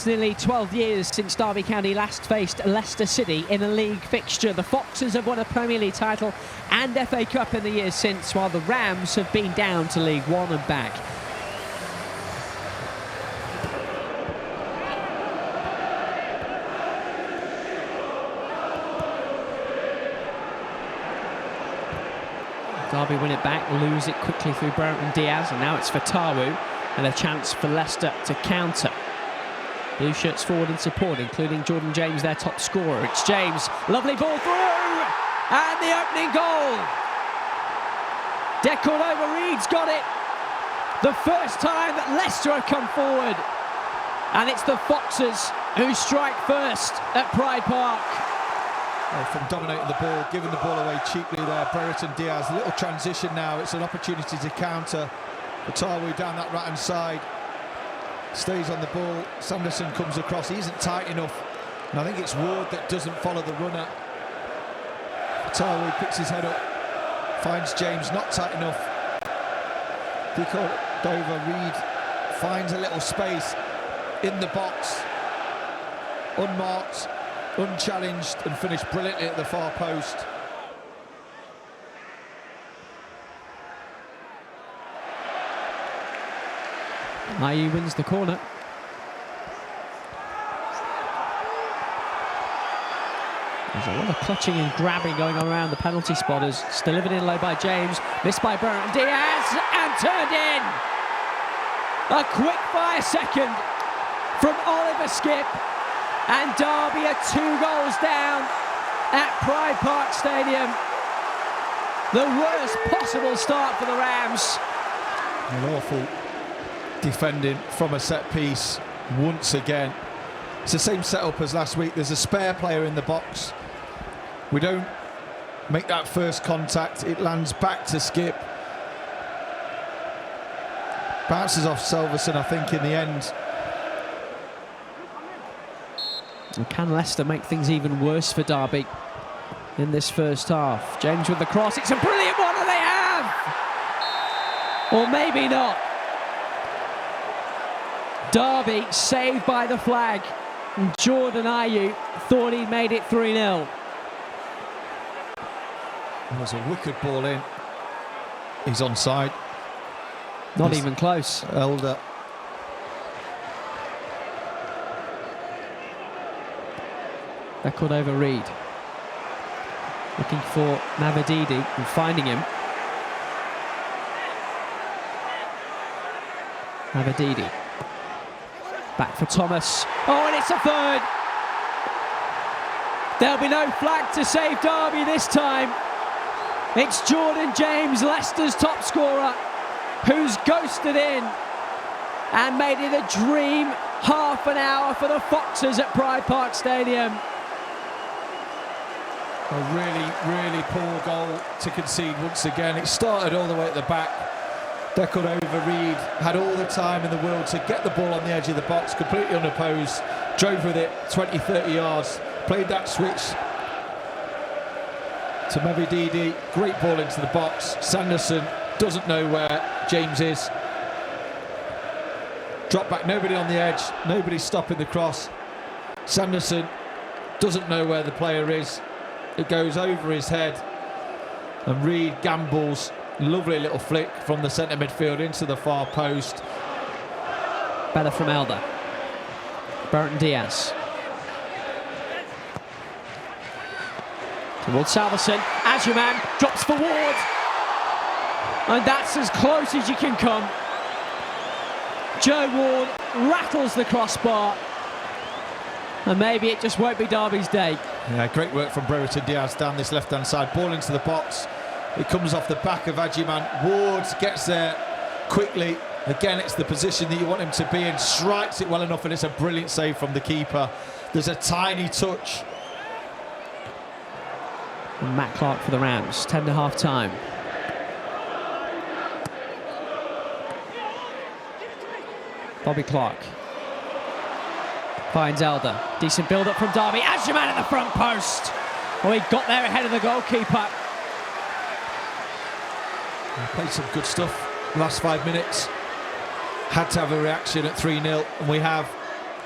nearly 12 years since Derby County last faced Leicester City in a league fixture. The Foxes have won a Premier League title and FA Cup in the years since, while the Rams have been down to League One and back. Derby win it back, lose it quickly through Brereton Diaz, and now it's for Tawu, and a chance for Leicester to counter. Blue shirts forward in support, including Jordan James, their top scorer. It's James, lovely ball through, and the opening goal. Reed's got it. The first time that Leicester have come forward, and it's the Foxes who strike first at Pride Park. From dominating the ball, giving the ball away cheaply there, Brereton Diaz, a little transition now, it's an opportunity to counter. Tawu down that right hand side, stays on the ball, Sanderson comes across, he isn't tight enough, and I think it's Ward that doesn't follow the runner. Tawu picks his head up, finds James, not tight enough. Reed finds a little space in the box, unmarked, unchallenged, and finished brilliantly at the far post. Ayew wins the corner. There's a lot of clutching and grabbing going on around the penalty spotters. It's delivered in low by James, missed by Brereton Diaz, and turned in. A quick fire second from Oliver Skipp, and Derby are 2 goals down at Pride Park Stadium. The worst possible start for the Rams. An awful defending from a set piece once again. It's the same setup as last week. There's a spare player in the box. We don't make that first contact. It lands back to Skipp. Bounces off Selverson, I think, in the end. And can Leicester make things even worse for Derby in this first half? James with the cross. It's a brilliant one, and they have! Or maybe not. Derby saved by the flag, and Jordan Ayew thought he'd made it 3-0. It was a wicked ball in. He's onside. Not even close. Elder. Record over Reed. Looking for Mavididi and finding him. Mavididi. Back for Thomas. Oh, and it's a third. There'll be no flag to save Derby this time. It's Jordan James, Leicester's top scorer, who's ghosted in and made it a dream half an hour for the Foxes at Pride Park Stadium. A really, really poor goal to concede once again. It started all the way at the back. Deckled over Reed, had all the time in the world to get the ball on the edge of the box, completely unopposed, drove with it 20, 30 yards, played that switch to Mavididi, great ball into the box. Sanderson doesn't know where James is. Drop back, nobody on the edge, nobody stopping the cross. Sanderson doesn't know where the player is. It goes over his head, and Reed gambles. Lovely little flick from the centre midfield into the far post. Better from Elder. Brereton Diaz. Towards Salverson. Ajuman drops for Ward. And that's as close as you can come. Joe Ward rattles the crossbar. And maybe it just won't be Derby's day. Yeah, great work from Brereton Diaz down this left-hand side. Ball into the box. It comes off the back of Ajuman. Ward gets there quickly. Again, it's the position that you want him to be in. Strikes it well enough, and it's a brilliant save from the keeper. There's a tiny touch. And Matt Clark for the Rams. 10 to half time. Bobby Clark finds Elder. Decent build-up from Derby. Ajuman at the front post. Oh, he got there ahead of the goalkeeper. Played some good stuff last 5 minutes. Had to have a reaction at 3-0, and we have.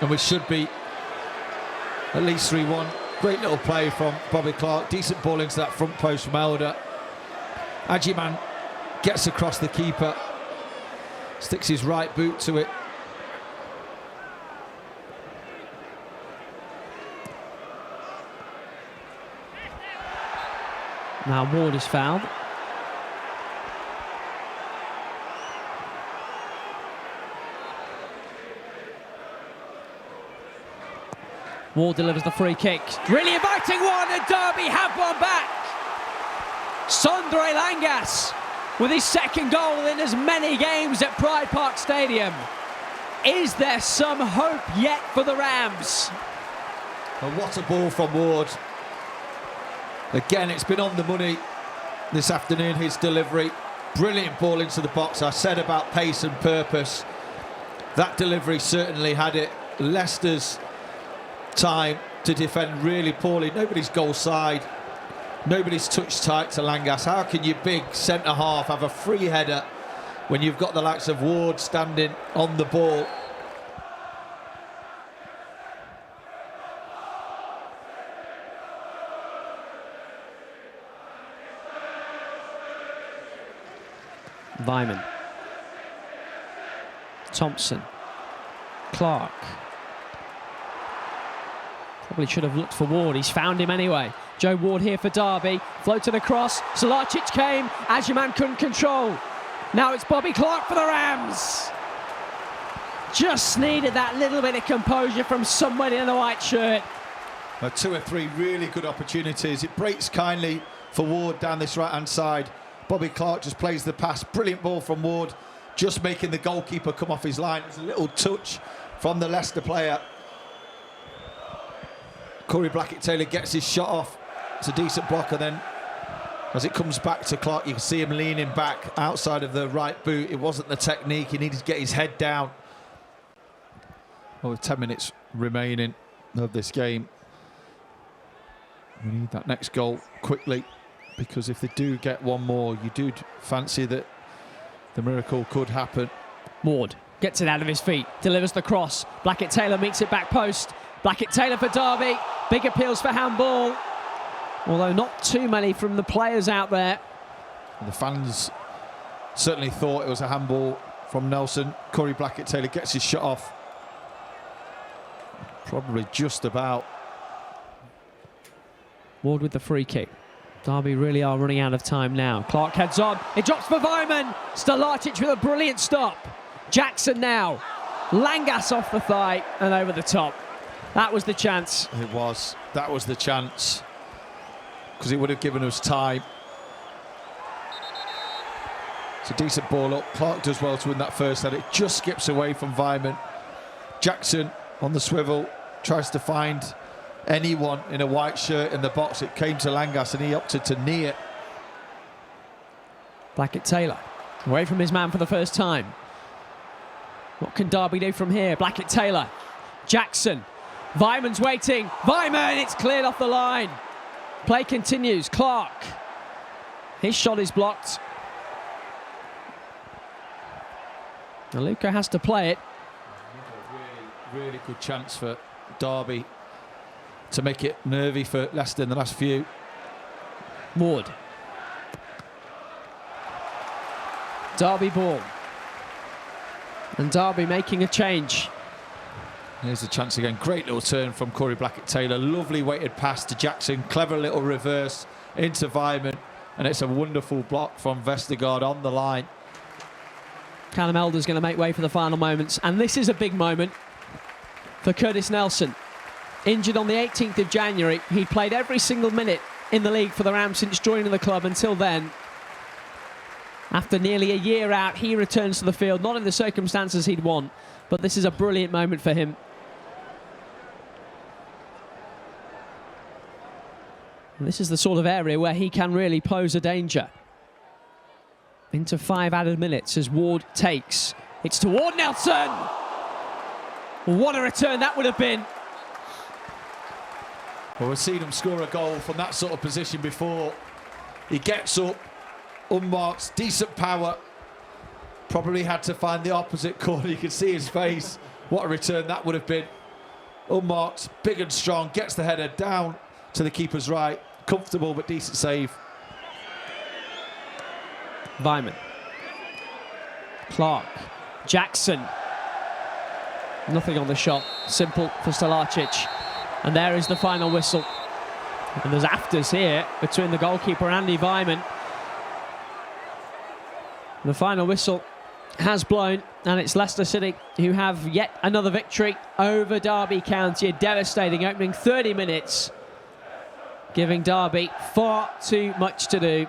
and we should be at least 3-1. Great little play from Bobby Clark. Decent ball into that front post from Elder. Ajiman gets across the keeper. Sticks his right boot to it. Now Ward is fouled. Ward delivers the free kick. Really inviting one, and Derby have one back. Sondre Langas with his second goal in as many games at Pride Park Stadium. Is there some hope yet for the Rams? And what a ball from Ward. Again, it's been on the money this afternoon, his delivery. Brilliant ball into the box. I said about pace and purpose. That delivery certainly had it. Leicester's time to defend really poorly. Nobody's goal side. Nobody's touched tight to Langas. How can your big centre-half have a free header when you've got the likes of Ward standing on the ball? Vyman, Thompson, Clark. Probably should have looked for Ward. He's found him anyway. Joe Ward here for Derby. Floated across. Salacic came. Ajiman couldn't control. Now it's Bobby Clark for the Rams. Just needed that little bit of composure from somebody in the white shirt. 2 or 3 really good opportunities. It breaks kindly for Ward down this right-hand side. Bobby Clark just plays the pass. Brilliant ball from Ward, just making the goalkeeper come off his line. There's a little touch from the Leicester player. Corey Blackett-Taylor gets his shot off. It's a decent block, and then as it comes back to Clark, you can see him leaning back outside of the right boot. It wasn't the technique. He needed to get his head down. Well, with 10 minutes remaining of this game, we need that next goal quickly, because if they do get one more, you do fancy that the miracle could happen. Ward gets it out of his feet, delivers the cross. Blackett-Taylor meets it back post. Blackett-Taylor for Derby. Big appeals for handball, although not too many from the players out there. And the fans certainly thought it was a handball from Nelson. Corey Blackett-Taylor gets his shot off. Probably just about. Ward with the free kick. Derby really are running out of time now. Clark heads on. It drops for Vyman. Stalacic with a brilliant stop. Jackson now. Langas off the thigh and over the top. That was the chance. It was. That was the chance. Because it would have given us time. It's a decent ball up. Clark does well to win that first header. It just skips away from Vyman. Jackson on the swivel. Tries to find anyone in a white shirt in the box. It came to Langas and he opted to knee it. Blackett-Taylor away from his man for the first time. What can Derby do from here? Blackett-Taylor. Jackson. Vyman's waiting. Vyman, it's cleared off the line. Play continues. Clark. His shot is blocked. And Luca has to play it. Really, really good chance for Derby to make it nervy for Leicester in the last few. Ward. Derby ball. And Derby making a change. Here's the chance again. Great little turn from Corey Blackett-Taylor. Lovely weighted pass to Jackson. Clever little reverse into Vyman. And it's a wonderful block from Vestergaard on the line. Callum Elder's going to make way for the final moments. And this is a big moment for Curtis Nelson. Injured on the 18th of January. He played every single minute in the league for the Rams since joining the club until then. After nearly a year out, he returns to the field, not in the circumstances he'd want, but this is a brilliant moment for him. And this is the sort of area where he can really pose a danger. Into 5 added minutes as Ward takes. It's toward Nelson! What a return that would have been. Well, we've seen him score a goal from that sort of position before. He gets up, unmarked, decent power. Probably had to find the opposite corner. You can see his face. What a return that would have been. unmarked, big and strong, gets the header down to the keeper's right. Comfortable but decent save. Vyman. Clark. Jackson. Nothing on the shot. Simple for Stalacic. And there is the final whistle. And there's afters here between the goalkeeper and Andy Vyman. The final whistle has blown, and it's Leicester City who have yet another victory over Derby County. A devastating opening 30 minutes, giving Derby far too much to do.